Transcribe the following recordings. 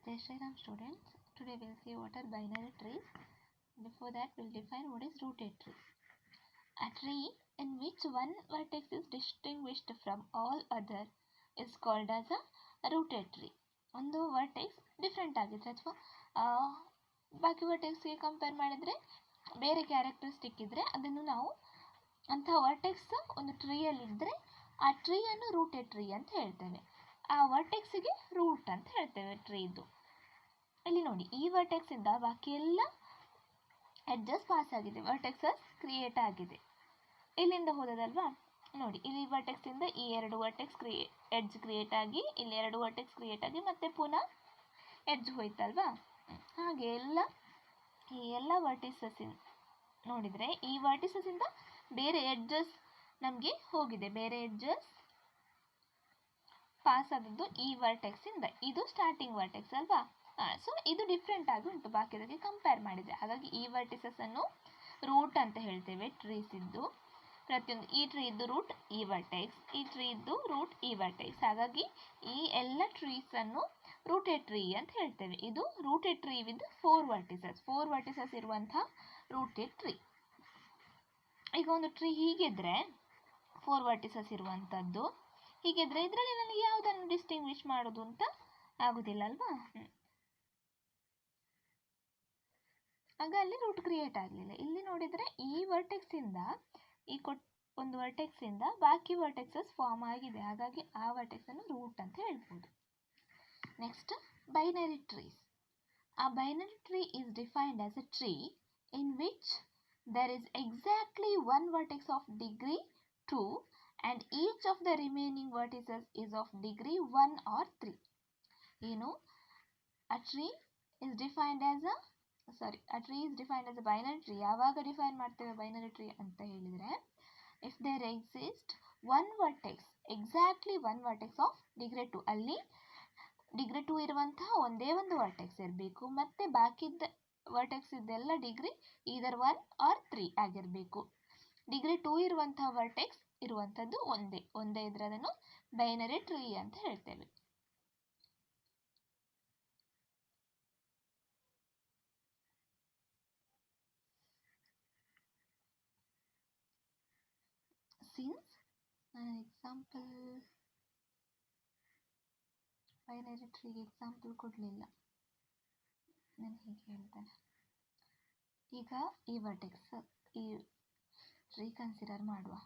Jai Shri Ram students. Today we'll see what are binary trees. Before that we'll define what is rooted tree. A tree in which one vertex is distinguished from all other is called as a rooted tree. ಒಂದು vertex different ಆಗಿದ್ರೆ ಅಥವಾ ಬಾಕಿ ವರ್ಟೆಕ್ಸ್ಗೆ compare ಮಾಡಿದರೆ ಬೇರೆ characteristic ಇದ್ದರೆ ಅದನ್ನು ನಾವು ಅಂಥ ವರ್ಟೆಕ್ಸ್ ಒಂದು ಟ್ರೀಯಲ್ಲಿದ್ದರೆ ಆ ಟ್ರೀಯನ್ನು ರೂಟೆಡ್ ಟ್ರೀ ಅಂತ ಹೇಳ್ತೇವೆ. ಆ ವರ್ಟೆಕ್ಸಿಗೆ ರೂಟ್ ಅಂತ ಹೇಳ್ತೇವೆ ಟ್ರೀದು. ಇಲ್ಲಿ ನೋಡಿ, ಈ ವರ್ಟೆಕ್ಸಿಂದ ಬಾಕಿ ಎಲ್ಲ ಎಡ್ಜಸ್ ಪಾಸ್ ಆಗಿದೆ, ವರ್ಟೆಕ್ಸಸ್ ಕ್ರಿಯೇಟ್ ಆಗಿದೆ. ಇಲ್ಲಿಂದ ಹೋದದಲ್ವಾ, ನೋಡಿ ಇಲ್ಲಿ ವರ್ಟೆಕ್ಸಿಂದ ಈ ಎರಡು ವರ್ಟೆಕ್ಸ್ ಎಡ್ಜ್ ಕ್ರಿಯೇಟ್ ಆಗಿ ಇಲ್ಲಿ ಎರಡು ವರ್ಟೆಕ್ಸ್ ಕ್ರಿಯೇಟ್ ಆಗಿ ಮತ್ತೆ ಪುನಃ ಎಡ್ಜ್ ಹೋಯ್ತಲ್ವಾ. ಹಾಗೆ ಈ ಎಲ್ಲ ವರ್ಟಿಸಸ್ ನೋಡಿದರೆ ಈ ವರ್ಟಿಸಸ್ಸಿಂದ ಬೇರೆ ಎಡ್ಜಸ್ ನಮಗೆ ಹೋಗಿದೆ, ಬೇರೆ ಎಡ್ಜಸ್ ಪಾಸ್ ಆದದ್ದು ಈ ವರ್ಟೆಕ್ಸಿಂದ. ಇದು ಸ್ಟಾರ್ಟಿಂಗ್ ವರ್ಟೆಕ್ಸ್ ಅಲ್ವಾ. ಸೊ ಇದು ಡಿಫ್ರೆಂಟ್ ಆಗಿ ಉಂಟು ಬಾಕಿದಕ್ಕೆ ಕಂಪೇರ್ ಮಾಡಿದರೆ. ಹಾಗಾಗಿ ಈ ವರ್ಟಿಸಸ್ ಅನ್ನು ರೂಟ್ ಅಂತ ಹೇಳ್ತೇವೆ ಟ್ರೀಸ್ ಇದ್ದು. ಪ್ರತಿಯೊಂದು ಈ ಟ್ರೀ ಇದ್ದು ರೂಟ್ ಈ ವರ್ಟೆಕ್ಸ್, ಈ ಟ್ರೀ ಇದ್ದು ರೂಟ್ ಈ ವರ್ಟೆಕ್ಸ್. ಹಾಗಾಗಿ ಈ ಎಲ್ಲ ಟ್ರೀಸ್ ಅನ್ನು ರೂಟೆಡ್ ಟ್ರೀ ಅಂತ ಹೇಳ್ತೇವೆ. ಇದು ರೂಟೆಡ್ ಟ್ರೀ ವಿತ್ 4 ವರ್ಟಿಸಸ್ ಇರುವಂತಹ ರೂಟೆಡ್ ಟ್ರೀ. ಈಗ ಒಂದು ಟ್ರೀ ಹೀಗಿದ್ರೆ 4 ವರ್ಟಿಸಸ್ ಇರುವಂಥದ್ದು ಹೀಗಿದ್ರೆ ಇದರಲ್ಲಿ ನನಗೆ ಯಾವುದನ್ನು ಡಿಸ್ಟಿಂಗ್ವಿಷ್ ಮಾಡೋದು ಅಂತ ಆಗುದಿಲ್ಲ ಅಲ್ವಾ. ಆಗ ಅಲ್ಲಿ ರೂಟ್ ಕ್ರಿಯೇಟ್ ಆಗಲಿಲ್ಲ. ಇಲ್ಲಿ ನೋಡಿದರೆ ಈ ವರ್ಟೆಕ್ಸಿಂದ ಒಂದು ವರ್ಟೆಕ್ಸಿಂದ ಬಾಕಿ ವರ್ಟೆಕ್ಸಸ್ ಫಾರ್ಮ್ ಆಗಿದೆ. ಹಾಗಾಗಿ ಆ ವರ್ಟೆಕ್ಸನ್ನು ರೂಟ್ ಅಂತ ಹೇಳ್ಬೋದು. Next, binary trees. A binary tree is defined as a tree in which there is exactly one vertex of degree 2 and each of the remaining vertices is of degree 1 or 3. A tree is defined as a binary tree. ಯಾವಾಗ define ಮಾಡ್ತೇವೆ binary tree ಅಂತ ಹೇಳಿದರೆ, if there exists one vertex, exactly one vertex of degree 2, ಅಲ್ಲಿ degree 2 ಇರುವಂತಹ ಒಂದೇ ಒಂದು vertex ಇರಬೇಕು, ಮತ್ತೆ ಬಾಕಿದ್ದ ವರ್ಟೆಕ್ಸ್ ಇದೆಲ್ಲ ಡಿಗ್ರಿ ಈದರ್ 1 ಆರ್ 3 ಆಗಿರಬೇಕು. ಡಿಗ್ರಿ 2 ಇರುವಂತಹ ವರ್ಟೆಕ್ಸ್ ಇರುವಂಥದ್ದು ಒಂದೇ ಇದ್ರೆ ಅದನ್ನು ಬೈನರಿ ಟ್ರೀ ಅಂತ ಹೇಳ್ತೇವೆ. ಸಿನ್ಸ್ ಎಕ್ಸಾಂಪಲ್ ಬೈನರಿ ಟ್ರೀಗೆ ಎಕ್ಸಾಂಪಲ್ ಕೊಡಲಿಲ್ಲ, ನಾನು ಹೀಗೆ ಹೇಳ್ತೇನೆ. ಈಗ ಈ ವರ್ಟೆಕ್ಸ್ ಈ ಟ್ರೀ ಕನ್ಸಿಡರ್ ಮಾಡುವ.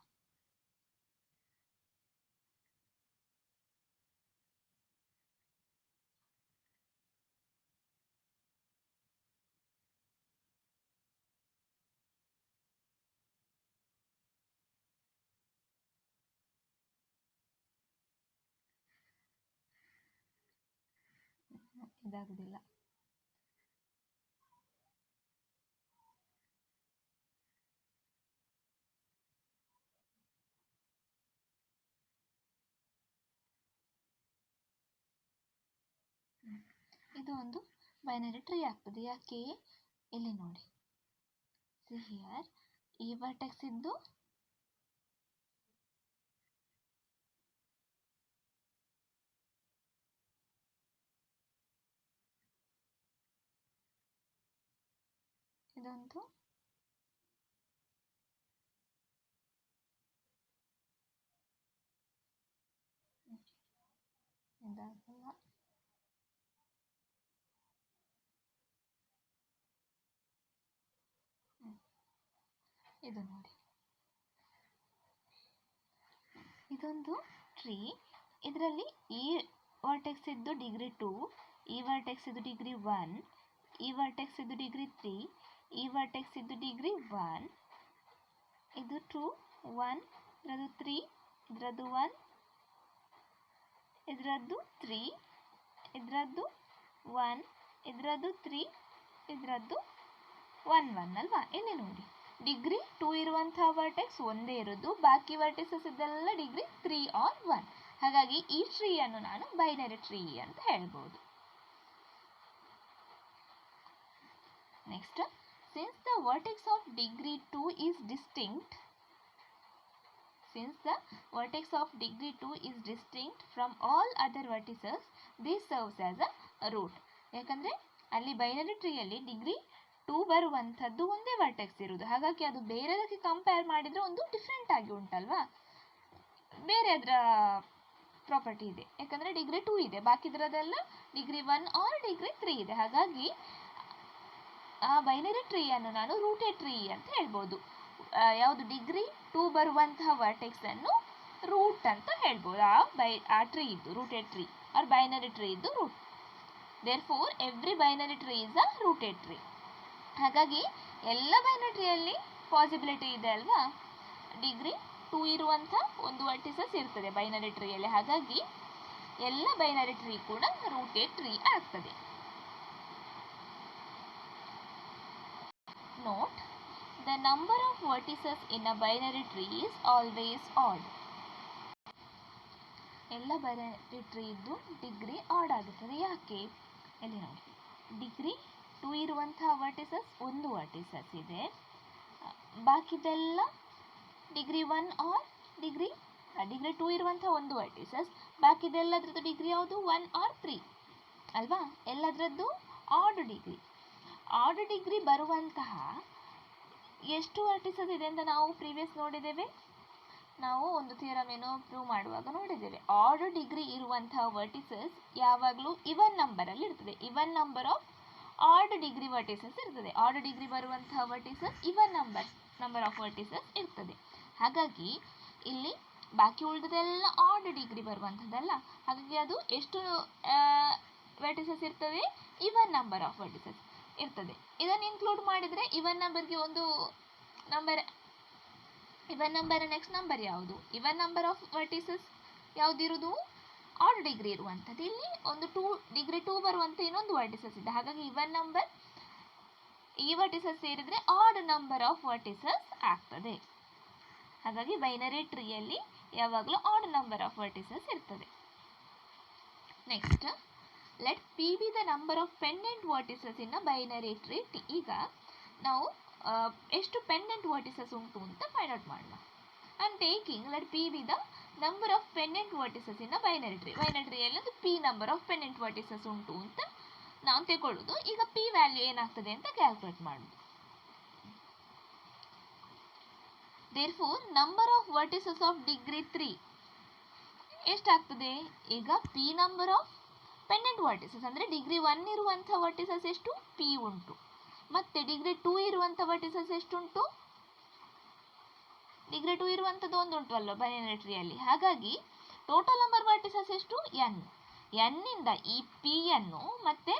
ಇದಾಗುದಿಲ್ಲ. ಇದು ಒಂದು ಬೈನರಿ ಟ್ರೀ ಆಗ್ತದೆ. ಯಾಕೆ? ಇಲ್ಲಿ ನೋಡಿ, ಹಿಯರ್ ಈ ವರ್ಟೆಕ್ಸ್ ಇದ್ದು ಇದೊಂದು ಇದಾಗಲ್ಲ. ಇದು ನೋಡಿ, ಇದೊಂದು ಟ್ರೀ. ಇದರಲ್ಲಿ ಈ ವರ್ಟೆಕ್ಸ್ ಇದ್ದು ಡಿಗ್ರಿ 2, ಈ ವರ್ಟೆಕ್ಸ್ ಇದ್ದು ಡಿಗ್ರಿ 1, ಈ ವರ್ಟೆಕ್ಸ್ ಇದ್ದು ಡಿಗ್ರಿ 3, ಈ ವರ್ಟೆಕ್ಸ್ ಇದ್ದು ಡಿಗ್ರಿ 1, ಇದು 2 1, ಇದರದ್ದು 3, ಇದರದ್ದು 1, ಇದರದ್ದು 3, ಇದರದ್ದು 1, ಇದರದ್ದು 3, ಇದರದ್ದು 1 1 ಅಲ್ವಾ. ಇಲ್ಲಿ ನೋಡಿ, ಡಿಗ್ರಿ 2 ಇರುವಂತಹ ವರ್ಟೆಕ್ಸ್ ಒಂದೇ ಇರೋದು, ಬಾಕಿ ವರ್ಟೆಕ್ಸಸ್ ಇದೆಲ್ಲ ಡಿಗ್ರಿ 3 ಆರ್ 1. ಹಾಗಾಗಿ ಈ ಟ್ರೀಯನ್ನು ನಾನು ಬೈನರಿ ಟ್ರೀ ಅಂತ ಹೇಳ್ಬೋದು. Next, since the vertex of degree 2 is distinct from all other vertices, this serves as a root. ಯಾಕಂದರೆ ಅಲ್ಲಿ ಬೈನರಿ ಟ್ರೀಯಲ್ಲಿ ಡಿಗ್ರಿ 2 ಬರುವಂಥದ್ದು ಒಂದೇ ವರ್ಟೆಕ್ಸ್ ಇರುವುದು. ಹಾಗಾಗಿ ಅದು ಬೇರೆದಕ್ಕೆ ಕಂಪೇರ್ ಮಾಡಿದರೆ ಒಂದು ಡಿಫ್ರೆಂಟ್ ಆಗಿ ಉಂಟಲ್ವಾ, ಬೇರೆ ಅದರ ಪ್ರಾಪರ್ಟಿ ಇದೆ. ಯಾಕಂದರೆ ಡಿಗ್ರಿ 2 ಇದೆ, ಬಾಕಿದ್ರದೆಲ್ಲ ಡಿಗ್ರಿ 1 ಆರ್ ಡಿಗ್ರಿ 3 ಇದೆ. ಹಾಗಾಗಿ ಆ ಬೈನರಿ ಟ್ರೀಯನ್ನು ನಾನು ರೂಟೆಡ್ ಟ್ರೀ ಅಂತ ಹೇಳ್ಬೋದು. ಯಾವುದು ಡಿಗ್ರಿ 2 ಬರುವಂತಹ ವರ್ಟೆಕ್ಸನ್ನು ರೂಟ್ ಅಂತ ಹೇಳ್ಬೋದು. ಆ ಟ್ರೀ ಇದ್ದು rooted tree or binary tree ಇದ್ದು root. Therefore every binary tree is a rooted tree. ಹಾಗಾಗಿ ಎಲ್ಲ ಬೈನರಿ ಟ್ರೀಯಲ್ಲಿ ಪಾಸಿಬಿಲಿಟಿ ಇದೆ ಅಲ್ವಾ, ಡಿಗ್ರಿ 2 ಇರುವಂಥ ಒಂದು ವರ್ಟಿಸಸ್ ಇರ್ತದೆ ಬೈನರಿ ಟ್ರೀಯಲ್ಲಿ. ಹಾಗಾಗಿ ಎಲ್ಲ ಬೈನರಿ ಟ್ರೀ ಕೂಡ ರೂಟೆಡ್ ಟ್ರೀ ಆಗ್ತದೆ. Note, the number of vertices in a binary tree is always odd. ಎಲ್ಲ ಬೈನರಿ ಟ್ರೀ ಇದ್ದು ಡಿಗ್ರಿ ಆಡ್ ಆಗುತ್ತದೆ. ಯಾಕೆ? ಇಲ್ಲಿ ನೋಡಿ, ಡಿಗ್ರಿ 2 ಇರುವಂತಹ ವರ್ಟಿಸಸ್ ಒಂದು ವರ್ಟಿಸಸ್ ಇದೆ, ಬಾಕಿದೆಲ್ಲ ಡಿಗ್ರಿ 1 ಆರ್ ಡಿಗ್ರಿ 2 ಇರುವಂಥ ಒಂದು ವರ್ಟಿಸಸ್, ಬಾಕಿದೆಲ್ಲದ್ರದ್ದು ಡಿಗ್ರಿ ಯಾವುದು 1 ಆರ್ 3 ಅಲ್ವಾ. ಎಲ್ಲದರದ್ದು ಆಡ್ ಡಿಗ್ರಿ. ಆಡ್ ಡಿಗ್ರಿ ಬರುವಂತಹ ಎಷ್ಟು ವರ್ಟಿಸಸ್ ಇದೆ ಅಂತ ನಾವು ಪ್ರೀವಿಯಸ್ ನೋಡಿದ್ದೇವೆ. ನಾವು ಒಂದು ಥಿಯರಮ್ ಏನೋ ಪ್ರೂವ್ ಮಾಡುವಾಗ ನೋಡಿದ್ದೇವೆ. ಆಡ್ ಡಿಗ್ರಿ ಇರುವಂತಹ ವರ್ಟಿಸಸ್ ಯಾವಾಗಲೂ ಇವನ್ ನಂಬರಲ್ಲಿ ಇರ್ತದೆ. ಇವನ್ number of add degree vertices ಇರ್ತದೆ. ಆಡ್ ಡಿಗ್ರಿ ಬರುವಂತಹ vertices even number of vertices ಇರ್ತದೆ. ಹಾಗಾಗಿ ಇಲ್ಲಿ ಬಾಕಿ ಉಳಿದದೆಲ್ಲ ಆಡ್ ಡಿಗ್ರಿ ಬರುವಂಥದ್ದಲ್ಲ. ಹಾಗಾಗಿ ಅದು ಎಷ್ಟು ವರ್ಟಿಸಸ್ ಇರ್ತದೆ? ಇವನ್ ನಂಬರ್ ಆಫ್ ವರ್ಟಿಸಸ್ ಇರ್ತದೆ. ಇದನ್ನು ಇನ್ಕ್ಲೂಡ್ ಮಾಡಿದರೆ ಇವನ್ ನಂಬರ್ಗೆ ಒಂದು number, even number next number ಯಾವುದು? ಇವನ್ ನಂಬರ್ ಆಫ್ ವರ್ಟಿಸಸ್ ಯಾವುದಿರುವುದು? ಆಡ್ ಡಿಗ್ರಿ ಇರುವಂಥದ್ದು. ಇಲ್ಲಿ ಒಂದು ಡಿಗ್ರಿ 2 ಬರುವಂಥ ಇನ್ನೊಂದು ವರ್ಟಿಸಸ್ ಇದೆ. ಹಾಗಾಗಿ ಇವನ್ ನಂಬರ್ ಈ ವರ್ಟಿಸಸ್ ಸೇರಿದರೆ ಆಡ್ ನಂಬರ್ ಆಫ್ ವರ್ಟಿಸಸ್ ಆಗ್ತದೆ. ಹಾಗಾಗಿ ಬೈನರಿ ಟ್ರೀಯಲ್ಲಿ ಯಾವಾಗಲೂ ಆಡ್ ನಂಬರ್ ಆಫ್ ವರ್ಟಿಸಸ್ ಇರ್ತದೆ. Next, let P be the number of pendant vertices in a binary tree. ಈಗ ನಾವು ಎಷ್ಟು ಪೆಂಡೆಂಟ್ ವರ್ಟಿಸಸ್ ಉಂಟು ಅಂತ ಫೈಂಡ್ ಔಟ್ ಮಾಡೋಣ. I am taking let P be the number of pendant vertices in a binary tree. Binary ಟ್ರೀಯಲ್ಲಿ ಒಂದು P number of pendant vertices ಉಂಟು ಅಂತ ನಾವು ತಗೊಳ್ಳೋದು. ಈಗ ಪಿ ವ್ಯಾಲ್ಯೂ ಏನಾಗ್ತದೆ ಅಂತ ಕ್ಯಾಲ್ಕುಲೇಟ್ ಮಾಡೋದು. Therefore number of vertices of degree 3 ಎಷ್ಟಾಗ್ತದೆ? ಈಗ P number of pendant vertices ಅಂದರೆ ಡಿಗ್ರಿ 1 ಇರುವಂಥ ವರ್ಟಿಸಸ್ ಎಷ್ಟು? ಪಿ ಉಂಟು. ಮತ್ತೆ ಡಿಗ್ರಿ 2 ಇರುವಂಥ ವರ್ಟಿಸಸ್ ಎಷ್ಟುಂಟು? ಡಿಗ್ರಿ 2 ಇರುವಂಥದ್ದು ಒಂದು ಉಂಟು ಅಲ್ವಾ ಬೈನರಿ ಟ್ರೀಯಲ್ಲಿ. ಹಾಗಾಗಿ ಟೋಟಲ್ ನಂಬರ್ ವರ್ಟಿಸಸ್ ಎಷ್ಟು? ಎನ್. ಎನ್ನಿಂದ ಈ ಪಿ ಅನ್ನು ಮತ್ತೆ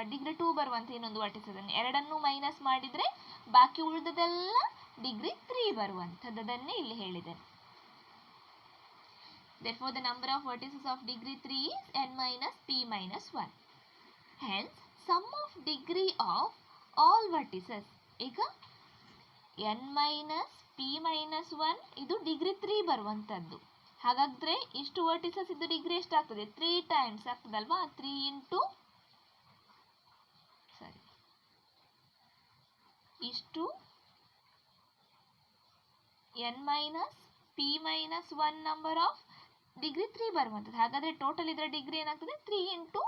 ಡಿಗ್ರಿ 2 ಬರುವಂಥ ಇನ್ನೊಂದು ವರ್ಟಿಸಸ್ ಅನ್ನು ಎರಡನ್ನೂ ಮೈನಸ್ ಮಾಡಿದರೆ ಬಾಕಿ ಉಳಿದದೆಲ್ಲ ಡಿಗ್ರಿ 3 ಬರುವಂಥದ್ದನ್ನೇ ಇಲ್ಲಿ ಹೇಳಿದ್ದೇನೆ. Therefore, the number of vertices of degree 3 is n minus p minus 1. Hence, sum of degree of all vertices. ಈಗ n minus p minus 1 ಇದು ಡಿಗ್ರಿ 3 ಬರುವಂಥದ್ದು. ಹಾಗಾದರೆ ಇಷ್ಟು ವರ್ಟಿಸಸ್ ಇದು ಡಿಗ್ರಿ ಎಷ್ಟಾಗ್ತದೆ? 3 ಟೈಮ್ಸ್ ಆಗ್ತದಲ್ವಾ. 3 ಇಂಟು ಇಷ್ಟು n minus p minus 1 number of degree 3 ಬರುವಂಥದ್ದು. ಹಾಗಾದರೆ ಟೋಟಲ್ ಇದರ ಡಿಗ್ರಿ ಏನಾಗ್ತದೆ? 3 into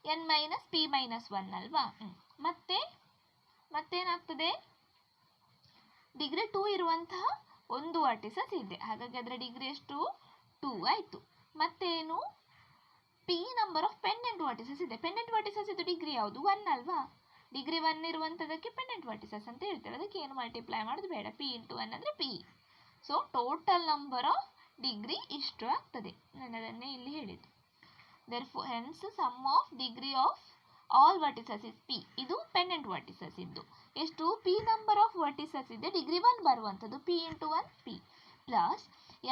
n minus P minus 1 ಅಲ್ವಾ. ಮತ್ತೇನಾಗ್ತದೆ? ಡಿಗ್ರಿ 2 ಇರುವಂತಹ ಒಂದು ವರ್ಟಿಸಸ್ ಇದೆ. ಹಾಗಾಗಿ ಅದರ ಡಿಗ್ರಿ ಎಷ್ಟು? 2 ಆಯಿತು. ಮತ್ತೇನು? P number of pendant vertices ಇದೆ. ಪೆಂಡೆಂಟ್ ವರ್ಟಿಸಸ್ ಇದು ಡಿಗ್ರಿ ಯಾವುದು? 1 ಅಲ್ವಾ. ಡಿಗ್ರಿ 1 ಇರುವಂಥದ್ದಕ್ಕೆ ಪೆಂಡೆಂಟ್ ವರ್ಟಿಸಸ್ ಅಂತ ಹೇಳ್ತೇವೆ. ಅದಕ್ಕೆ ಏನು ಮಲ್ಟಿಪ್ಲೈ ಮಾಡೋದು ಬೇಡ. ಪಿ ಇಂಟು 1 ಅಂದರೆ P. So total number of degree ಇಷ್ಟು ಆಗ್ತದೆ. ನಾನು ಅದನ್ನೇ ಇಲ್ಲಿ ಹೇಳಿದ್ದು. Therefore, hence sum of degree of all vertices is p. ಇದು ಪೆಂಡೆಂಟ್ ವರ್ಟಿಸಸ್ ಇದ್ದು ಎಷ್ಟು? p ನಂಬರ್ ಆಫ್ ವರ್ಟಿಸಸ್ ಇದೆ ಡಿಗ್ರಿ 1 ಬರುವಂಥದ್ದು. p into 1 p plus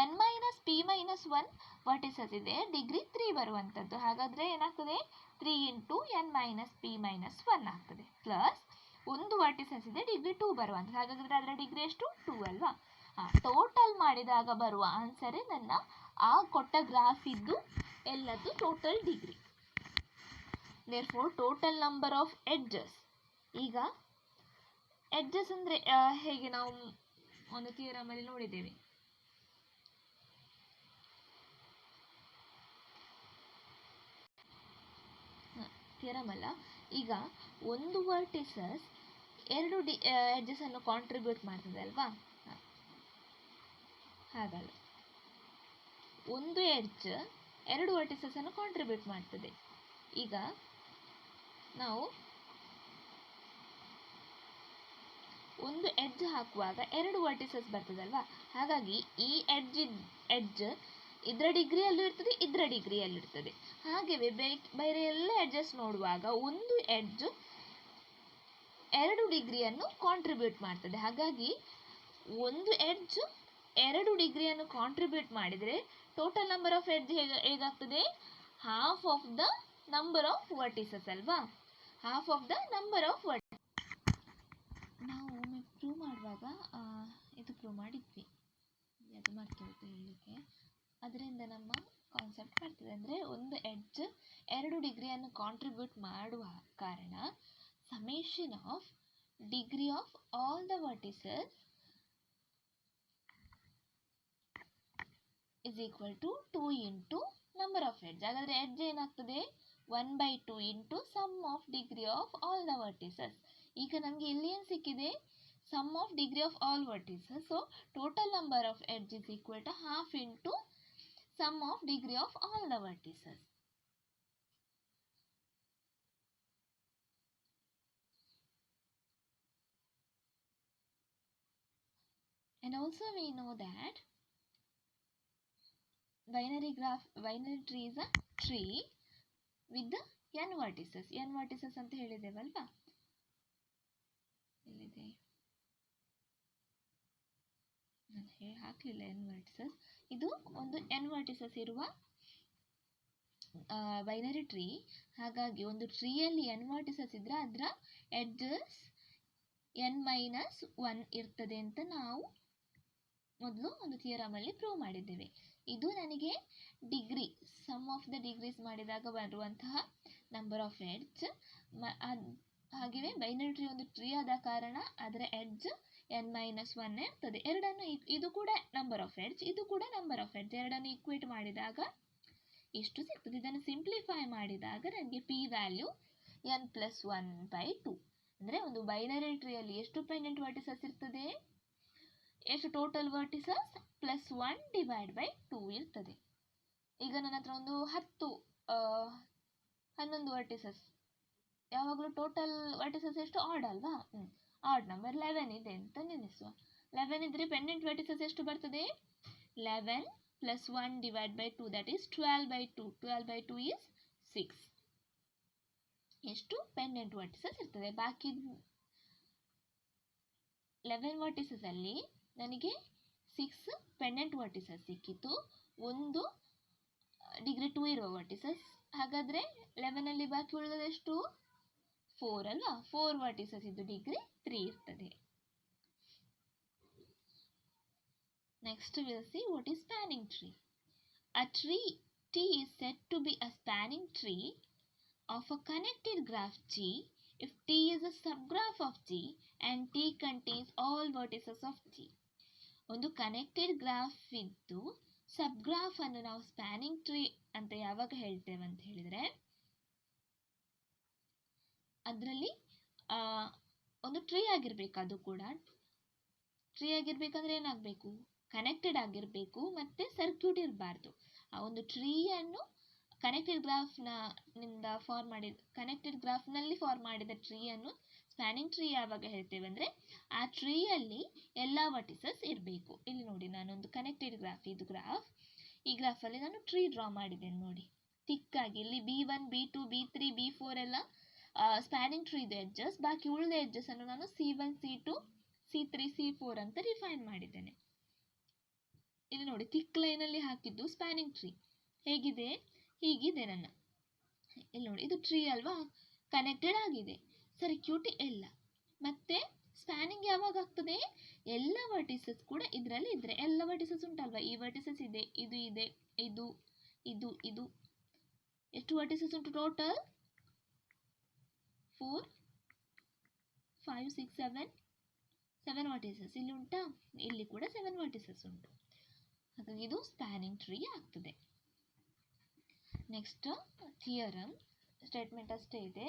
n minus P minus 1 vertices ಇದೆ ಡಿಗ್ರಿ 3 ಬರುವಂಥದ್ದು. ಹಾಗಾದರೆ ಏನಾಗ್ತದೆ? 3 into n minus P minus 1 ಆಗ್ತದೆ. ಪ್ಲಸ್ ಒಂದು ವರ್ಟಿಸಸ್ ಇದೆ ಡಿಗ್ರಿ 2 ಬರುವಂಥದ್ದು. ಹಾಗಾದರೆ ಅದರ ಡಿಗ್ರಿ ಎಷ್ಟು? 2 ಅಲ್ವಾ. ಟೋಟಲ್ ಮಾಡಿದಾಗ ಬರುವ ಆನ್ಸರೇ ನನ್ನ ಆ ಕೊಟ್ಟ ಗ್ರಾಫ್ ಇದ್ದು ಎಲ್ಲದ್ದು total degree. Therefore total number of edges. ಈಗ ಎಡ್ಜಸ್ ಅಂದರೆ ಹೇಗೆ ನಾವು ಒಂದು ಥಿಯರಮಲ್ಲಿ ನೋಡಿದ್ದೇವೆ. ಥಿಯರಮ್ ಅಲ್ಲ. ಈಗ ಒಂದು ವರ್ಟಿಸಸ್ ಎರಡು ಎಡ್ಜಸನ್ನು ಕಾಂಟ್ರಿಬ್ಯೂಟ್ ಮಾಡ್ತದೆ ಅಲ್ವಾ? ಹಾಗಲ್ಲ, ಒಂದು ಎಡ್ಜ್ ಎರಡು ವರ್ಟಿಸಸನ್ನು ಕಾಂಟ್ರಿಬ್ಯೂಟ್ ಮಾಡ್ತದೆ. ಈಗ ನಾವು ಒಂದು ಎಡ್ಜ್ ಹಾಕುವಾಗ ಎರಡು ವರ್ಟಿಸಸ್ ಬರ್ತದಲ್ವಾ, ಹಾಗಾಗಿ ಈ ಎಡ್ಜ್ ಇದರ ಡಿಗ್ರಿಯಲ್ಲೂ ಇರ್ತದೆ, ಇದರ ಡಿಗ್ರಿಯಲ್ಲೂ ಇರ್ತದೆ. ಹಾಗೆಯೇ ಬೇರೆ ಎಲ್ಲ ಎಡ್ಜಸ್ ನೋಡುವಾಗ ಒಂದು ಎಡ್ಜ್ ಎರಡು ಡಿಗ್ರಿಯನ್ನು ಕಾಂಟ್ರಿಬ್ಯೂಟ್ ಮಾಡ್ತದೆ. ಹಾಗಾಗಿ ಒಂದು ಎಡ್ಜ್ ಎರಡು ಡಿಗ್ರಿಯನ್ನು ಕಾಂಟ್ರಿಬ್ಯೂಟ್ ಮಾಡಿದರೆ ಟೋಟಲ್ ನಂಬರ್ ಆಫ್ ಎಡ್ಜ್ ಹೇಗಾಗ್ತದೆ? Half of the number of vertices ಅಲ್ವಾ? Half of the number of vertices. ನಾವು ಒಮ್ಮೆ ಪ್ರೂವ್ ಮಾಡುವಾಗ ಇದು ಪ್ರೂವ್ ಮಾಡಿದ್ವಿ, ಅದು ಮರ್ತೋಯ್ತು ಹೇಳಲಿಕ್ಕೆ. ಅದರಿಂದ ನಮ್ಮ ಕಾನ್ಸೆಪ್ಟ್ ಬರ್ತದೆ. ಅಂದರೆ ಒಂದು ಎಡ್ಜ್ ಎರಡು ಡಿಗ್ರಿಯನ್ನು ಕಾಂಟ್ರಿಬ್ಯೂಟ್ ಮಾಡುವ ಕಾರಣ summation of degree of all the vertices is equal to 2 into number of edge. ಹಾಗಾದರೆ ಎಡ್ಜ್ ಏನಾಗ್ತದೆ? 1/2 into sum of degree of all the vertices. ಈಗ ನಮಗೆ ಇಲ್ಲಿ ಏನು ಸಿಕ್ಕಿದೆ? sum of degree of all vertices. So total number of edge is equal to half into sum of degree of all the vertices. And also we know that binary tree is a tree with the n vertices. n vertices ಅಂತ ಹೇಳಿದ್ದೇವಲ್ವಾ? ಎಲ್ಲಿದೆ? ನಾನು ಹಾಕಲಿಲ್ಲ n vertices. ಇದು ಒಂದು n vertices ಇರುವ binary tree. ಹಾಗಾಗಿ ಒಂದು ಟ್ರೀಯಲ್ಲಿ n vertices ಇದ್ರೆ ಅದರ ಎಡ್ಜಸ್ n-1 ಇರ್ತದೆ ಅಂತ ನಾವು ಮೊದಲು ಒಂದು ಥಿಯರಮಲ್ಲಿ ಪ್ರೂವ್ ಮಾಡಿದ್ದೇವೆ. ಇದು ನನಗೆ degree, sum of the degrees ಮಾಡಿದಾಗ ಬರುವಂತಹ ನಂಬರ್ ಆಫ್ ಎಡ್ಜ್. ಹಾಗೆಯೇ ಬೈನರಿ ಟ್ರೀ ಒಂದು ಟ್ರೀ ಆದ ಕಾರಣ ಅದರ ಎಡ್ಜ್ n-1 ಇರ್ತದೆ. ಎರಡನ್ನು ಇದು ಕೂಡ ನಂಬರ್ ಆಫ್ ಎಡ್ಜ್, ಇದು ಕೂಡ ನಂಬರ್ ಆಫ್ ಎಡ್ಜ್, ಎರಡನ್ನು ಈಕ್ವೇಟ್ ಮಾಡಿದಾಗ ಎಷ್ಟು ಸಿಗ್ತದೆ? ಇದನ್ನು ಸಿಂಪ್ಲಿಫೈ ಮಾಡಿದಾಗ ನನಗೆ ಪಿ ವ್ಯಾಲ್ಯೂ n+1/2. ಅಂದರೆ ಒಂದು ಬೈನರಿ ಟ್ರೀಯಲ್ಲಿ ಎಷ್ಟು ಪೆಂಡೆಂಟ್ ವರ್ಟಿಸಸ್ ಇರ್ತದೆ? ಎಷ್ಟು ಟೋಟಲ್ ವರ್ಟಿಸಸ್? +1 / 2 ಇರ್ತದೆ. ಈಗ ನನ್ನ ಹತ್ರ ಒಂದು 11 ವರ್ಟಿಸಸ್, ಯಾವಾಗಲೂ ಟೋಟಲ್ ವರ್ಟಿಸಸ್ ಎಷ್ಟು? ಆಡ್ ಅಲ್ವಾ? ಆಡ್ ನಂಬರ್ 11 ಇದೆ ಅಂತ ನೆನೆಸುವ. 11 ಇದ್ರೆ ಪೆಂಡೆಂಟ್ ವರ್ಟಿಸಸ್ ಎಷ್ಟು ಬರ್ತದೆ? 11 +1 / 2, that is 12/2. 12/2 is 6. ಎಷ್ಟು ಪೆಂಡೆಂಟ್ ವರ್ಟಿಸಸ್ ಇರ್ತದೆ? ಬಾಕಿ 11 ವರ್ಟಿಸಸ್ ಅಲ್ಲಿ ನನಗೆ 6 ಪೆಂಡೆಂಟ್ ವರ್ಟಿಸಸ್ ಸಿಕ್ಕಿತು, ಒಂದು ಡಿಗ್ರಿ 2 ಇರುವ ವರ್ಟಿಸಸ್. ಹಾಗಾದರೆ 11 ಅಲ್ಲಿ ಬಾಕಿ ಉಳಿದದೆಷ್ಟು? 4 ಅಲ್ವಾ? 4 ವರ್ಟಿಸಸ್ ಇದು ಡಿಗ್ರಿ 3 ಇರ್ತದೆ. Next we will see what is spanning tree. A tree T is said to be a spanning tree of a connected graph G if T is a subgraph of G and T contains all vertices of G. ಒಂದು connected graph ಇದ್ದು ಸಬ್ಗ್ರಾಫ್ ಅನ್ನು ನಾವು spanning tree ಅಂತ ಯಾವಾಗ ಹೇಳ್ತೇವೆ ಅಂತ ಹೇಳಿದರೆ, ಅದರಲ್ಲಿ ಒಂದು ಟ್ರೀ ಆಗಿರಬೇಕು. ಅದು ಕೂಡ ಟ್ರೀ ಆಗಿರ್ಬೇಕಂದ್ರೆ ಏನಾಗಬೇಕು? ಕನೆಕ್ಟೆಡ್ ಆಗಿರಬೇಕು ಮತ್ತು ಸರ್ಕ್ಯೂಟ್ ಇರಬಾರ್ದು. ಆ ಒಂದು ಟ್ರೀಯನ್ನು ಕನೆಕ್ಟೆಡ್ ಗ್ರಾಫ್ನಲ್ಲಿ ಫಾರ್ಮ್ ಮಾಡಿದ ಟ್ರೀಯನ್ನು ಸ್ಪ್ಯಾನಿಂಗ್ ಟ್ರೀ ಯಾವಾಗ ಹೇಳ್ತೇವೆ ಅಂದರೆ ಆ ಟ್ರೀಯಲ್ಲಿ ಎಲ್ಲ ವರ್ಟಿಸಸ್ ಇರಬೇಕು. ಇಲ್ಲಿ ನೋಡಿ, ನಾನೊಂದು ಕನೆಕ್ಟೆಡ್ ಗ್ರಾಫ್, ಇದು ಗ್ರಾಫ್. ಈ ಗ್ರಾಫಲ್ಲಿ ನಾನು ಟ್ರೀ ಡ್ರಾ ಮಾಡಿದ್ದೇನೆ ನೋಡಿ, ತಿಕ್ಕಾಗಿ. ಇಲ್ಲಿ B1 B2 B3 B4 ಎಲ್ಲ ಸ್ಪ್ಯಾನಿಂಗ್ ಟ್ರೀ ಇದೆ ಎಡ್ಜಸ್. ಬಾಕಿ ಉಳಿದ ಎಡ್ಜಸ್ ಅನ್ನು ನಾನು C1 C2 C3 C4 ಅಂತ ಡಿಫೈನ್ ಮಾಡಿದ್ದೇನೆ. ಇಲ್ಲಿ ನೋಡಿ, ತಿಕ್ ಲೈನಲ್ಲಿ ಹಾಕಿದ್ದು ಸ್ಪ್ಯಾನಿಂಗ್ ಟ್ರೀ. ಹೇಗಿದೆ? ಹೀಗಿದೆ ನನ್ನ. ಇಲ್ಲಿ ನೋಡಿ, ಇದು ಟ್ರೀ ಅಲ್ವಾ? ಕನೆಕ್ಟೆಡ್ ಆಗಿದೆ, ಸರ್ಕ್ಯೂಟ್ ಇಲ್ಲ. ಮತ್ತೆ ಸ್ಪ್ಯಾನಿಂಗ್ ಯಾವಾಗ ಆಗ್ತದೆ? ಎಲ್ಲ ವರ್ಟಿಸಸ್ ಕೂಡ ಇದರಲ್ಲಿ ಇದ್ರೆ. ಎಲ್ಲ ವರ್ಟಿಸಸ್ ಉಂಟಲ್ವಾ? ಈ ವರ್ಟಿಸಸ್ ಇದೆ, ಇದು ಇದೆ, ಇದು ಇದು ಇದು. ಎಷ್ಟು ವರ್ಟಿಸಸ್ ಉಂಟು ಟೋಟಲ್? 4 5 6 7 ವರ್ಟಿಸಸ್ ಇಲ್ಲಿ ಉಂಟಾ? ಇಲ್ಲಿ ಕೂಡ 7 ವರ್ಟಿಸಸ್ ಉಂಟು. ಹಾಗಾಗಿ ಇದು ಸ್ಪ್ಯಾನಿಂಗ್ ಟ್ರೀ ಆಗ್ತದೆ. ನೆಕ್ಸ್ಟ್ ಥಿಯರಮ್, ಸ್ಟೇಟ್ಮೆಂಟ್ ಅಷ್ಟೇ ಇದೆ,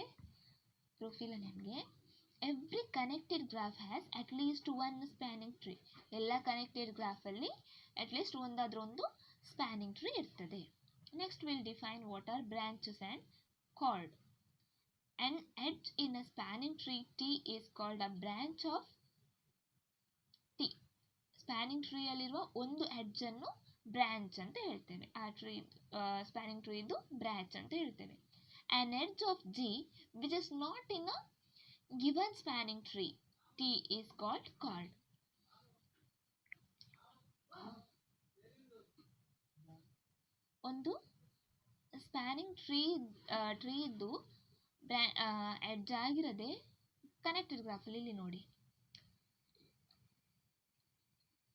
ಪ್ರೂಫ್ ಇಲ್ಲ ನನಗೆ. Every connected graph has at least one spanning tree. ಎಲ್ಲ ಕನೆಕ್ಟೆಡ್ ಗ್ರಾಫಲ್ಲಿ ಅಟ್ಲೀಸ್ಟ್ ಒಂದಾದ್ರೂ ಒಂದು ಸ್ಪ್ಯಾನಿಂಗ್ ಟ್ರೀ ಇರ್ತದೆ. Next will define what are branches and card. An edge in a spanning tree T is called a branch of T. Spanning ಟ್ರೀಯಲ್ಲಿರುವ ಒಂದು edge ಅನ್ನು branch ಅಂತ ಹೇಳ್ತೇವೆ. ಆ tree spanning tree ಇದು branch ಅಂತ ಹೇಳ್ತೇವೆ. An edge of G which is not in a given spanning tree T is called chord. ಒಂದು ಸ್ಪ್ಯಾನಿಂಗ್ ಟ್ರೀ ಇದ್ದು ಎಡ್ಜ್ ಆಗಿರದೆ ಕನೆಕ್ಟೆಡ್ ಗ್ರಾಫಲ್ಲಿ ಇಲ್ಲಿ ನೋಡಿ,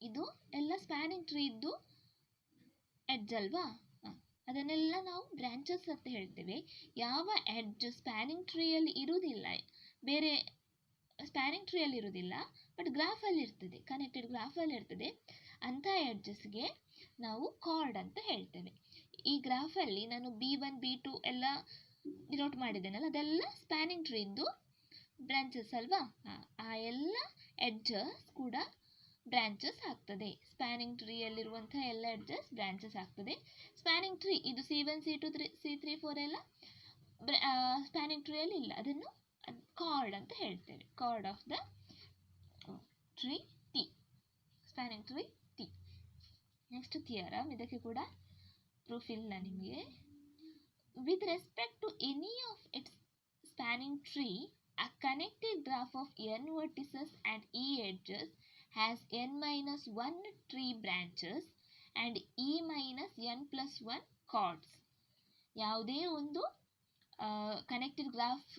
ಇದು ಎಲ್ಲ ಸ್ಪ್ಯಾನಿಂಗ್ ಟ್ರೀ ಇದ್ದು ಎಡ್ಜ್ ಅಲ್ವಾ, ಅದನ್ನೆಲ್ಲ ನಾವು ಬ್ರಾಂಚಸ್ ಅಂತ ಹೇಳ್ತೇವೆ. ಯಾವ ಎಡ್ಜ್ ಸ್ಪ್ಯಾನಿಂಗ್ ಟ್ರೀಯಲ್ಲಿ ಇರುವುದಿಲ್ಲ, ಬೇರೆ ಸ್ಪ್ಯಾನಿಂಗ್ ಟ್ರೀಯಲ್ಲಿ ಇರುವುದಿಲ್ಲ ಬಟ್ ಗ್ರಾಫಲ್ಲಿ ಇರ್ತದೆ, ಕನೆಕ್ಟೆಡ್ ಗ್ರಾಫಲ್ಲಿ ಇರ್ತದೆ, ಅಂಥ ಎಡ್ಜಸ್ಗೆ ನಾವು ಕಾರ್ಡ್ ಅಂತ ಹೇಳ್ತೇವೆ. ಈ ಗ್ರಾಫಲ್ಲಿ ನಾನು B1 B2 ಎಲ್ಲ ಡಿನೋಟ್ ಮಾಡಿದ್ದೇನಲ್ಲ, ಅದೆಲ್ಲ ಸ್ಪ್ಯಾನಿಂಗ್ ಟ್ರೀದು ಬ್ರಾಂಚಸ್ ಅಲ್ವಾ, ಆ ಎಲ್ಲ ಎಡ್ಜಸ್ ಕೂಡ ಬ್ರಾಂಚಸ್ ಆಗ್ತದೆ. ಸ್ಪ್ಯಾನಿಂಗ್ ಟ್ರೀಯಲ್ಲಿರುವಂಥ ಎಲ್ಲ ಎಡ್ಜಸ್ ಬ್ರಾಂಚಸ್ ಆಗ್ತದೆ. ಸ್ಪ್ಯಾನಿಂಗ್ ಟ್ರೀ ಇದು C1 C2 C3 4 ಎಲ್ಲ ಸ್ಪ್ಯಾನಿಂಗ್ ಟ್ರೀಯಲ್ಲಿ ಇಲ್ಲ, ಅದನ್ನು ಕಾರ್ಡ್ ಅಂತ ಹೇಳ್ತೇವೆ. Card of the tree T, spanning tree T. Next theorem, ಇದಕ್ಕೆ ಕೂಡ ಪ್ರೂಫ್ ಇಲ್ಲ ನಿಮಗೆ. With respect to any of its spanning tree, a connected graph of n vertices and e edges has n-1 tree branches and e-n+1 chords. ಯಾವುದೇ ಒಂದು connected graph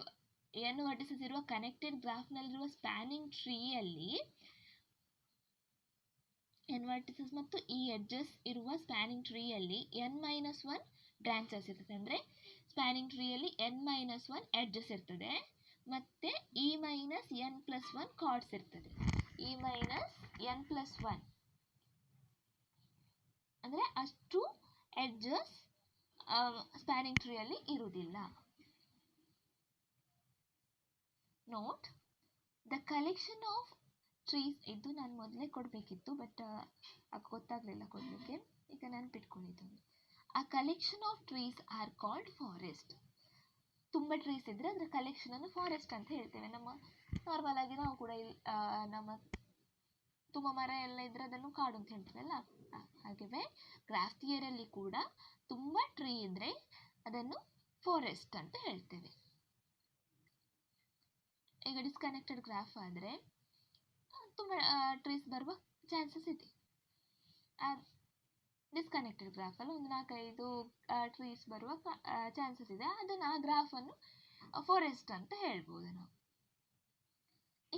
n vertices ಇರುವ connected ಗ್ರಾಫ್ನಲ್ಲಿರುವ spanning ಟ್ರೀಯಲ್ಲಿ n vertices ಮತ್ತು e edges ಇರುವ spanning ಟ್ರೀಯಲ್ಲಿ n-1 branches ಇರ್ತದೆ. ಅಂದರೆ spanning ಟ್ರೀಯಲ್ಲಿ n-1 edges ಇರ್ತದೆ ಮತ್ತು e-n+1 cards ಇರ್ತದೆ. e-n+1 ಅಂದರೆ ಅಷ್ಟು ಎಡ್ಜಸ್ ಸ್ಪ್ಯಾನಿಂಗ್ ಟ್ರೀಯಲ್ಲಿ ಇರುವುದಿಲ್ಲ. Note the collection of trees, ಇದು ನಾನು ಮೊದಲೇ ಕೊಡಬೇಕಿತ್ತು ಬಟ್ ಅದು ಗೊತ್ತಾಗಲಿಲ್ಲ ಕೊಡಲಿಕ್ಕೆ, ಈಗ ನೆನಪಿಟ್ಕೊಂಡಿದ್ದು. ಆ collection of trees are called forest. ತುಂಬ ಟ್ರೀಸ್ ಇದ್ದರೆ ಅದರ ಕಲೆಕ್ಷನನ್ನು ಫಾರೆಸ್ಟ್ ಅಂತ ಹೇಳ್ತೇವೆ. ನಮ್ಮ ನಾರ್ಮಲ್ ಆಗಿ ನಾವು ಕೂಡ ನಮ್ಮ ತುಂಬ ಮರ ಎಲ್ಲ ಇದ್ದರೆ ಅದನ್ನು ಕಾಡು ಅಂತ ಹೇಳ್ತೇವಲ್ಲ, ಹಾಗೆಯೇ ಗ್ರಾಫ್ ಥಿಯರಿಯಲ್ಲಿ ಕೂಡ ತುಂಬ ಟ್ರೀ ಇದ್ದರೆ ಅದನ್ನು ಫಾರೆಸ್ಟ್ ಅಂತ ಹೇಳ್ತೇವೆ. ಈಗ ಡಿಸ್ಕನೆಕ್ಟೆಡ್ ಗ್ರಾಫ್ ಆದರೆ ತುಂಬ ಟ್ರೀಸ್ ಬರುವ ಚಾನ್ಸಸ್ ಇದೆ. ಡಿಸ್ಕನೆಕ್ಟೆಡ್ ಗ್ರಾಫಲ್ಲಿ ಒಂದು 4-5 ಟ್ರೀಸ್ ಬರುವ ಚಾನ್ಸಸ್ ಇದೆ, ಅದನ್ನು ಆ ಗ್ರಾಫನ್ನು ಫಾರೆಸ್ಟ್ ಅಂತ ಹೇಳ್ಬೋದು ನಾವು.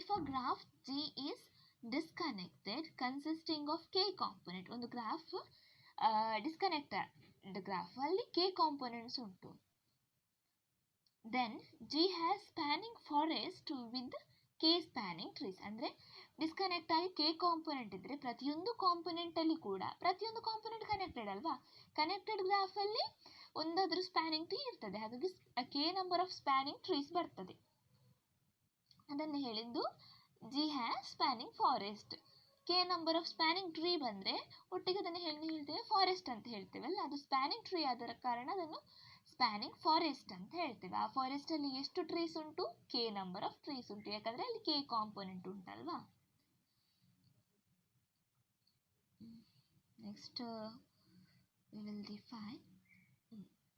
If a graph G is disconnected consisting of k component, ಒಂದು ಗ್ರಾಫ್ ಡಿಸ್ಕನೆಕ್ಟೆಡ್ ಗ್ರಾಫ್ ಅಲ್ಲಿ k ಕಾಂಪೊನೆಂಟ್ಸ್ ಉಂಟು, then G has spanning forest with k spanning trees. ಅಂದರೆ ಡಿಸ್ಕನೆಕ್ಟ್ ಆಗಿ k ಕಾಂಪೊನೆಂಟ್ ಇದ್ದರೆ ಪ್ರತಿಯೊಂದು ಕಾಂಪೊನೆಂಟಲ್ಲಿ ಕೂಡ ಪ್ರತಿಯೊಂದು ಕಾಂಪೊನೆಂಟ್ ಕನೆಕ್ಟೆಡ್ ಅಲ್ವಾ, ಕನೆಕ್ಟೆಡ್ ಗ್ರಾಫಲ್ಲಿ ಒಂದಾದರೂ ಸ್ಪ್ಯಾನಿಂಗ್ ಟ್ರೀ ಇರ್ತದೆ, ಹಾಗಾಗಿ k number of spanning trees ಬರ್ತದೆ. ಅದನ್ನು ಹೇಳಿದ್ದು G has spanning forest. k number of spanning tree ಬಂದರೆ ಒಟ್ಟಿಗೆ ಅದನ್ನು ಹೇಳ್ತೇವೆ ಫಾರೆಸ್ಟ್ ಅಂತ ಹೇಳ್ತೇವಲ್ಲ, ಅದು ಸ್ಪ್ಯಾನಿಂಗ್ ಟ್ರೀ ಆದ ಕಾರಣ ಅದನ್ನು ಸ್ಪ್ಯಾನಿಂಗ್ ಫಾರೆಸ್ಟ್ ಅಂತ ಹೇಳ್ತೇವೆ. ಆ ಫಾರೆಸ್ಟಲ್ಲಿ ಎಷ್ಟು ಟ್ರೀಸ್ ಉಂಟು? k ನಂಬರ್ ಆಫ್ ಟ್ರೀಸ್ ಉಂಟು, ಯಾಕಂದರೆ ಅಲ್ಲಿ k ಕಾಂಪೊನೆಂಟ್ ಉಂಟಲ್ವಾ. Next we will define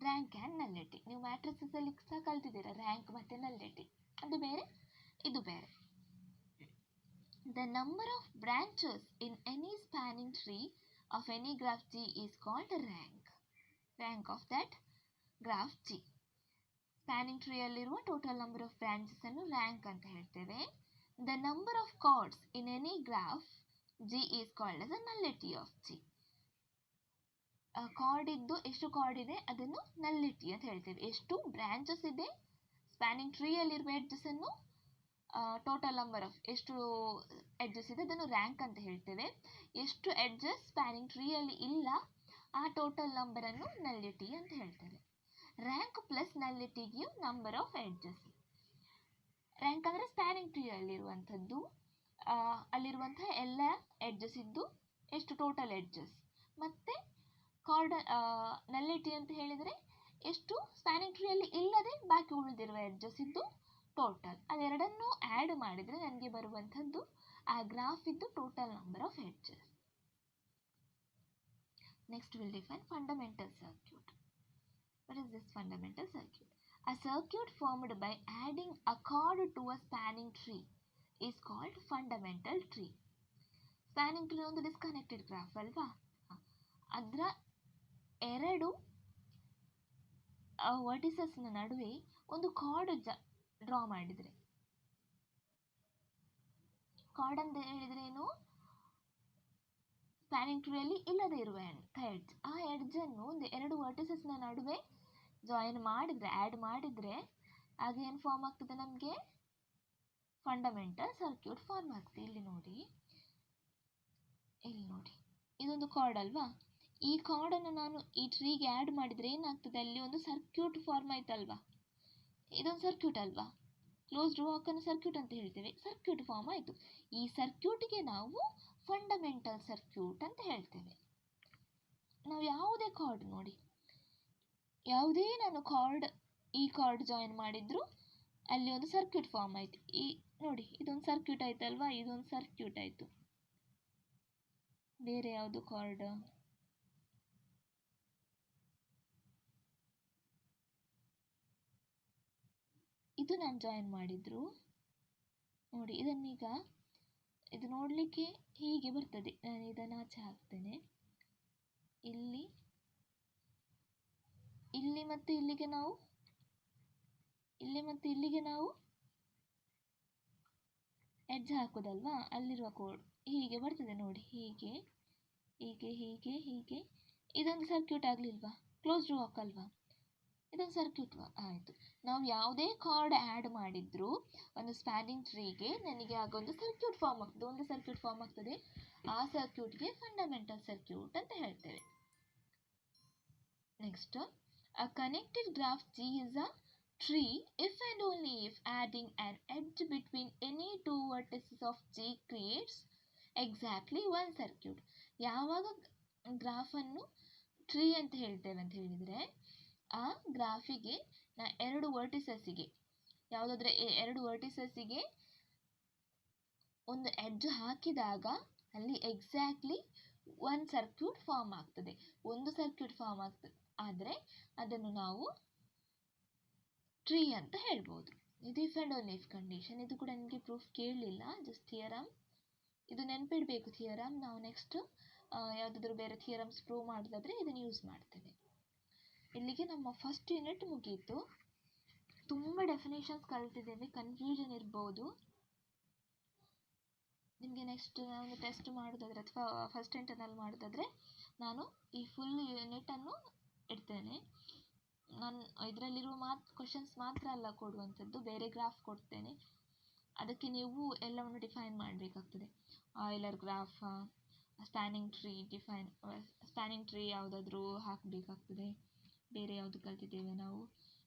rank and ನಲ್ಲಿಟಿ. ನೀವು ಮ್ಯಾಟ್ರಿಸಸಲ್ಲಿ ಸಹ ಕಲ್ತಿದ್ದೀರಾ ರ್ಯಾಂಕ್ ಮತ್ತು ನಲ್ಲಿಟಿ, ಅದು ಬೇರೆ ಇದು ಬೇರೆ. The number of branches in any spanning tree of any graph G is called rank. Rank of that graph G. Spanning ಟ್ರೀಯಲ್ಲಿರುವ ಟೋಟಲ್ ನಂಬರ್ ಆಫ್ ಬ್ರಾಂಚಸನ್ನು rank ಅಂತ ಹೇಳ್ತೇವೆ. The number of chords in any graph G is called as a nullity of G. Chord ಇದ್ದು ಎಷ್ಟು card ಇದೆ ಅದನ್ನು ನಲ್ಲಿಟಿ ಅಂತ ಹೇಳ್ತೇವೆ. ಎಷ್ಟು ಬ್ರಾಂಚಸ್ ಇದೆ ಸ್ಪ್ಯಾನಿಂಗ್ ಟ್ರೀಯಲ್ಲಿರುವ ಎಡ್ಜಸನ್ನು ಟೋಟಲ್ ನಂಬರ್ ಆಫ್ ಎಷ್ಟು ಎಡ್ಜಸ್ ಇದೆ ಅದನ್ನು ರ್ಯಾಂಕ್ ಅಂತ ಹೇಳ್ತೇವೆ. ಎಷ್ಟು ಎಡ್ಜಸ್ ಸ್ಪ್ಯಾನಿಂಗ್ ಟ್ರೀಯಲ್ಲಿ ಇಲ್ಲ ಆ ಟೋಟಲ್ ನಂಬರನ್ನು ನಲ್ಲಿಟಿ ಅಂತ ಹೇಳ್ತೇವೆ. Rank plus ನಲ್ಲಿಟಿ give number of edges. Rank ಅಂದರೆ ಸ್ಪ್ಯಾನಿಂಗ್ ಟ್ರೀ ಅಲ್ಲಿರುವಂಥದ್ದು, ಅಲ್ಲಿರುವಂತಹ ಎಲ್ಲ ಎಡ್ಜಸ್ ಇದ್ದು ಎಷ್ಟು ಟೋಟಲ್ ಎಡ್ಜಸ್, ಮತ್ತು ನಲ್ಲಿಟಿ ಅಂತ ಹೇಳಿದರೆ ಎಷ್ಟು ಸ್ಪ್ಯಾನಿಂಗ್ ಟ್ರೀಯಲ್ಲಿ ಇಲ್ಲದೆ ಬಾಕಿ ಉಳಿದಿರುವ ಎಡ್ಜಸ್ ಇದ್ದು ಟೋಟಲ್. ಅದೆರಡನ್ನೂ ಆ್ಯಡ್ ಮಾಡಿದರೆ ನನಗೆ ಬರುವಂಥದ್ದು ಆ ಗ್ರಾಫ್ ಇದ್ದು total number of edges. Next we'll define fundamental circuit. What is this fundamental circuit? A circuit formed by adding a chord to a spanning tree is called fundamental tree. Spanning tree ಒಂದು disconnected graph ಅಲ್ವಾ, ಅದರ ಎರಡು ವರ್ಟಿಸಸ್ನ ನಡುವೆ ಒಂದು card draw ಮಾಡಿದರೆ, card ಅಂತ ಹೇಳಿದರೆ ಏನು, ಸ್ಪ್ಯಾನಿಂಗ್ ಟ್ರೀಯಲ್ಲಿ ಇಲ್ಲದೆ ಇರುವ ಎಡ್ಜ್. ಆ ಎಡ್ಜನ್ನು ಒಂದು ಎರಡು ವರ್ಟಿಸಸ್ನ ನಡುವೆ ಜಾಯಿನ್ ಮಾಡಿದರೆ, ಆ್ಯಡ್ ಮಾಡಿದರೆ ಆಗ ಏನು ಫಾರ್ಮ್ ಆಗ್ತದೆ, ನಮಗೆ ಫಂಡಮೆಂಟಲ್ ಸರ್ಕ್ಯೂಟ್ ಫಾರ್ಮ್ ಆಗ್ತದೆ. ಇಲ್ಲಿ ನೋಡಿ ಇದೊಂದು ಕಾರ್ಡ್ ಅಲ್ವಾ, ಈ ಕಾರ್ಡನ್ನು ನಾನು ಈ ಟ್ರೀಗೆ ಆ್ಯಡ್ ಮಾಡಿದರೆ ಏನಾಗ್ತದೆ, ಅಲ್ಲಿ ಒಂದು ಸರ್ಕ್ಯೂಟ್ ಫಾರ್ಮ್ ಆಯ್ತಲ್ವಾ, ಇದೊಂದು ಸರ್ಕ್ಯೂಟ್ ಅಲ್ವಾ, ಕ್ಲೋಸ್ಡ್ ವಾಕನ್ನು ಸರ್ಕ್ಯೂಟ್ ಅಂತ ಹೇಳ್ತೇವೆ, ಸರ್ಕ್ಯೂಟ್ ಫಾರ್ಮ್ ಆಯಿತು. ಈ ಸರ್ಕ್ಯೂಟ್ಗೆ ನಾವು ಫಂಡಮೆಂಟಲ್ ಸರ್ಕ್ಯೂಟ್ ಅಂತ ಹೇಳ್ತೇವೆ. ನಾವು ಯಾವುದೇ ಕಾರ್ಡ್ ನೋಡಿ, ಯಾವುದೇ ನಾನು ಈ ಕಾರ್ಡ್ ಜಾಯಿನ್ ಮಾಡಿದ್ರು ಅಲ್ಲಿ ಒಂದು ಸರ್ಕ್ಯೂಟ್ ಫಾರ್ಮ್ ಆಯಿತು. ನೋಡಿ ಇದೊಂದು ಸರ್ಕ್ಯೂಟ್ ಆಯ್ತಲ್ವಾ, ಇದೊಂದು ಸರ್ಕ್ಯೂಟ್ ಆಯಿತು. ಬೇರೆ ಯಾವುದು ಕಾರ್ಡ್, ಇದು ನಾನು ಜಾಯಿನ್ ಮಾಡಿದ್ರು ನೋಡಿ, ಇದನ್ನೀಗ ಇದು ನೋಡಲಿಕ್ಕೆ ಹೀಗೆ ಬರ್ತದೆ. ನಾನು ಇದನ್ನು ಆಚೆ ಹಾಕ್ತೇನೆ. ಇಲ್ಲಿ ಮತ್ತು ಇಲ್ಲಿಗೆ ನಾವು ಎಡ್ಜ್ ಹಾಕೋದಲ್ವಾ, ಅಲ್ಲಿರುವ ಕೋಡ್ ಹೀಗೆ ಬರ್ತದೆ ನೋಡಿ, ಹೀಗೆ ಹೀಗೆ ಹೀಗೆ ಹೀಗೆ. ಇದೊಂದು ಸರ್ಕ್ಯೂಟ್ ಆಗಲಿಲ್ವಾ, ಕ್ಲೋಸ್ಡ್ ವಾಕ್ ಅಲ್ವಾ, ಇದೊಂದು ಸರ್ಕ್ಯೂಟ್ ಆಯಿತು. ನಾವು ಯಾವುದೇ ಕಾರ್ಡ್ ಆ್ಯಡ್ ಮಾಡಿದ್ರು ಒಂದು ಸ್ಪ್ಯಾನಿಂಗ್ ಟ್ರೀಗೆ ನನಗೆ ಆಗ ಒಂದು ಸರ್ಕ್ಯೂಟ್ ಫಾರ್ಮ್ ಆಗ್ತದೆ. ಆ ಸರ್ಕ್ಯೂಟ್ಗೆ ಫಂಡಮೆಂಟಲ್ ಸರ್ಕ್ಯೂಟ್ ಅಂತ ಹೇಳ್ತೇವೆ. Next, a connected graph G is a tree if and only if adding an edge between any two vertices of G creates exactly one circuit. ಯಾವಾಗ ಗ್ರಾಫನ್ನು ಟ್ರೀ ಅಂತ ಹೇಳ್ತೇವೆ ಅಂತ ಹೇಳಿದರೆ, ಆ ಗ್ರಾಫಿಗೆ ಎರಡು ವರ್ಟಿಸಸ್ಸಿಗೆ, ಯಾವುದಾದ್ರೆ ಎರಡು ವರ್ಟಿಸಸ್ಸಿಗೆ ಒಂದು ಎಡ್ಜ್ ಹಾಕಿದಾಗ ಅಲ್ಲಿ ಎಕ್ಸಾಕ್ಟ್ಲಿ ಒಂದು ಸರ್ಕ್ಯೂಟ್ ಫಾರ್ಮ್ ಆಗ್ತದೆ. ಆದರೆ ಅದನ್ನು ನಾವು ಟ್ರೀ ಅಂತ ಹೇಳ್ಬೋದು. ಇದು if and only if condition. ಇದು ಕೂಡ ನಿಮಗೆ ಪ್ರೂಫ್ ಕೇಳಲಿಲ್ಲ, ಜಸ್ಟ್ ಥಿಯರಮ್. ಇದು ನೆನಪಿಡಬೇಕು ಥಿಯರಮ್. ನಾವು ನೆಕ್ಸ್ಟ್ ಯಾವುದಾದ್ರೂ ಬೇರೆ ಥಿಯರಮ್ಸ್ ಪ್ರೂವ್ ಮಾಡೋದಾದರೆ ಇದನ್ನು ಯೂಸ್ ಮಾಡ್ತೇವೆ. ಇಲ್ಲಿಗೆ ನಮ್ಮ ಫಸ್ಟ್ ಯೂನಿಟ್ ಮುಗೀತು. ತುಂಬ ಡೆಫಿನೇಷನ್ಸ್ ಕಲ್ತಿದ್ದೇವೆ, ಕನ್ಫ್ಯೂಷನ್ ಇರ್ಬೋದು ನಿಮಗೆ. ನೆಕ್ಸ್ಟ್ ನಾನು ಟೆಸ್ಟ್ ಮಾಡೋದಾದರೆ ಅಥವಾ ಫಸ್ಟ್ ಇಂಟರ್ನಲ್ ಮಾಡೋದಾದರೆ ನಾನು ಈ ಫುಲ್ ಯೂನಿಟನ್ನು ಇಡ್ತೇನೆ. ನಾನು ಇದರಲ್ಲಿರುವ ಕ್ವಶನ್ಸ್ ಮಾತ್ರ ಅಲ್ಲ ಕೊಡುವಂಥದ್ದು, ಬೇರೆ ಗ್ರಾಫ್ ಕೊಡ್ತೇನೆ. ಅದಕ್ಕೆ ನೀವು ಎಲ್ಲವನ್ನು ಡಿಫೈನ್ ಮಾಡಬೇಕಾಗ್ತದೆ. ಆಯ್ಲರ್ ಗ್ರಾಫ್, ಸ್ಪ್ಯಾನಿಂಗ್ ಟ್ರೀ ಯಾವುದಾದ್ರೂ ಹಾಕಬೇಕಾಗ್ತದೆ. ಬೇರೆ ಯಾವುದು ಕಲ್ತಿದ್ದೇವೆ ನಾವು,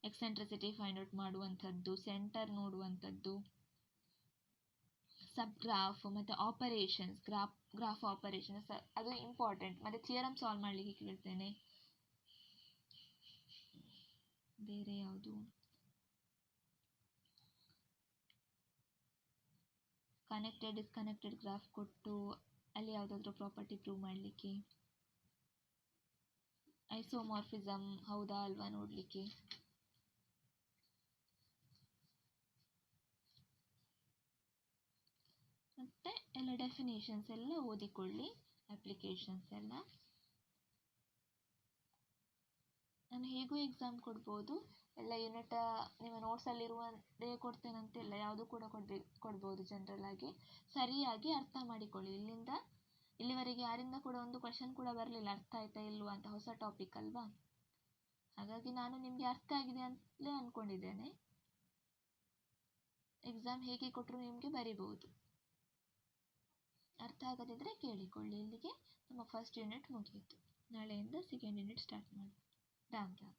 ಎಕ್ಸೆಂಟ್ರಿಸಿಟಿ ಫೈಂಡ್ ಔಟ್ ಮಾಡುವಂಥದ್ದು, ಸೆಂಟರ್ ನೋಡುವಂಥದ್ದು, ಸಬ್ ಗ್ರಾಫ್ ಮತ್ತು ಆಪರೇಷನ್ಸ್, ಗ್ರಾಫ್ ಆಪರೇಷನ್ಸ್ ಅದು ಇಂಪಾರ್ಟೆಂಟ್. ಮತ್ತು ಥಿಯರಮ್ ಸಾಲ್ವ್ ಮಾಡಲಿಕ್ಕೆ ಕೇಳ್ತೇನೆ. ಬೇರೆ ಯಾವುದು, ಕನೆಕ್ಟೆಡ್ ಡಿಸ್ಕನೆಕ್ಟೆಡ್ ಗ್ರಾಫ್ ಕೊಟ್ಟು ಅಲ್ಲಿ ಯಾವುದಾದ್ರೂ ಪ್ರಾಪರ್ಟಿ ಪ್ರೂವ್ ಮಾಡಲಿಕ್ಕೆ, ಐಸೋಮಾರ್ಫಿಸಮ್ ಹೌದಾ ಅಲ್ವಾ ನೋಡಲಿಕ್ಕೆ. ಮತ್ತು ಎಲ್ಲ ಡೆಫಿನೇಷನ್ಸ್ ಎಲ್ಲ ಓದಿಕೊಳ್ಳಿ, ಅಪ್ಲಿಕೇಶನ್ಸ್ ಎಲ್ಲ. ನಾನು ಹೇಗೂ ಎಕ್ಸಾಮ್ ಕೊಡ್ಬೋದು, ಎಲ್ಲ ಯೂನಿಟ್ ನಿಮ್ಮ ನೋಟ್ಸಲ್ಲಿರುವಂತೆ ಕೊಡ್ತೇನಂತಿಲ್ಲ, ಯಾವುದು ಕೂಡ ಕೊಡ್ಬೋದು. ಜನರಲ್ ಆಗಿ ಸರಿಯಾಗಿ ಅರ್ಥ ಮಾಡಿಕೊಳ್ಳಿ. ಇಲ್ಲಿವರೆಗೆ ಯಾರಿಂದ ಕೂಡ ಒಂದು ಕ್ವಶನ್ ಕೂಡ ಬರಲಿಲ್ಲ, ಅರ್ಥ ಆಯ್ತಾ ಇಲ್ವಾ ಅಂತ. ಹೊಸ ಟಾಪಿಕ್ ಅಲ್ವಾ, ಹಾಗಾಗಿ ನಾನು ನಿಮಗೆ ಅರ್ಥ ಆಗಿದೆ ಅಂತಲೇ ಅಂದ್ಕೊಂಡಿದ್ದೇನೆ. ಎಕ್ಸಾಮ್ ಹೇಗೆ ಕೊಟ್ಟರು ನಿಮಗೆ ಬರಿಬಹುದು. ಅರ್ಥ ಆಗದಿದ್ದರೆ ಕೇಳಿಕೊಳ್ಳಿ. ಇಲ್ಲಿಗೆ ನಮ್ಮ ಫಸ್ಟ್ ಯೂನಿಟ್ ಮುಗಿಯಿತು. ನಾಳೆಯಿಂದ ಸೆಕೆಂಡ್ ಯೂನಿಟ್ ಸ್ಟಾರ್ಟ್ ಮಾಡಿ. ರಾಮ್ ರಾಮ್.